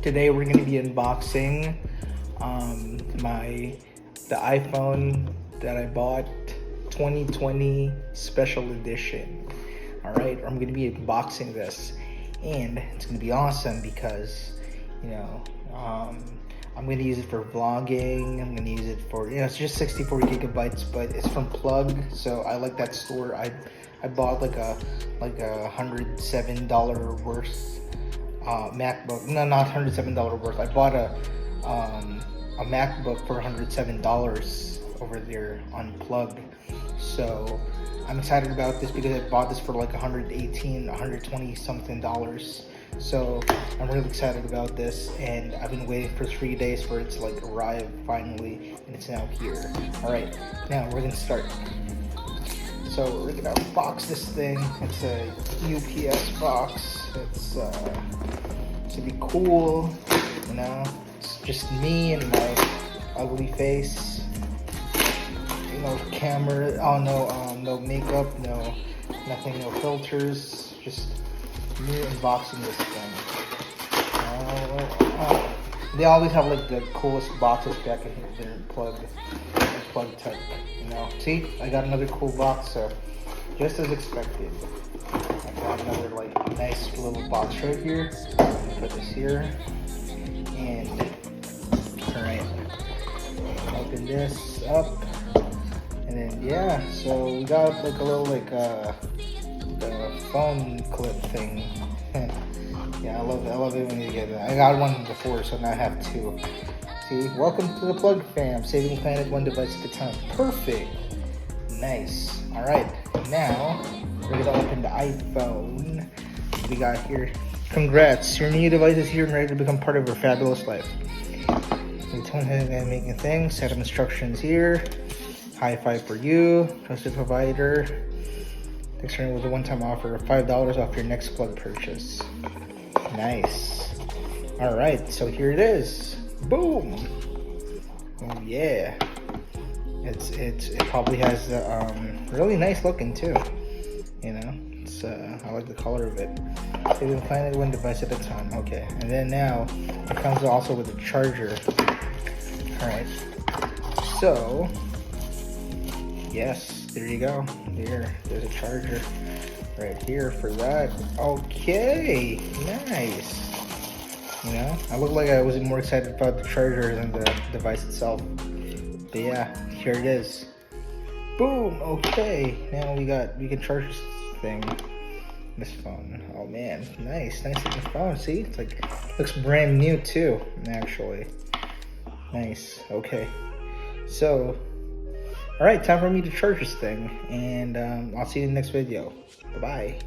Today we're going to be unboxing the iPhone that I bought, 2020 special edition. All right, I'm going to be unboxing this, and it's going to be awesome because I'm going to use it for vlogging. I'm going to use it for, it's just 64 gigabytes, but it's from Plug, so I like that store. I bought like a $107 worth MacBook. No, not $107 worth. I bought a MacBook for $107 over there on Plug. So I'm excited about this because I bought this for like $120 something dollars. So I'm really excited about this, and I've been waiting for 3 days for it to like arrive finally, and it's now here. All right, now we're gonna start. So we're gonna box this thing. It's a UPS box. It's to be cool, It's just me and my ugly face. No camera. Oh no, no makeup. No, nothing. No filters. Just me unboxing this thing. They always have like the coolest boxes back in their plug type. See, I got another cool box. So just as expected. I got another like nice little box right here. Put this here, and all right, open this up, and then so we got like a little the phone clip thing. Yeah, I love it when you get that. I got one before, so now I have two. See, welcome to the Plug fam, saving the planet one device at a time. Perfect, nice. All right, now we're gonna open the iPhone we got here. Congrats, your new device is here and ready to become part of your fabulous life. Making things, set of instructions here. High five for you, trusted provider. Thanks for with a one-time offer of $5 off your next Plug purchase. Nice. All right, so here it is. Boom. Oh yeah. It probably has really nice looking too. It's I like the color of it. Saving the planet one device at a time. Okay, and then now it comes also with a charger. All right. So yes, there you go. There's a charger right here for that. Okay, nice. I look like I was more excited about the charger than the device itself. But yeah, here it is. Boom. Okay, now we can charge this thing. This phone. Oh man, nice looking phone. See, it's like looks brand new too. Actually, nice. Okay, so all right, time for me to charge this thing, and I'll see you in the next video. Bye bye.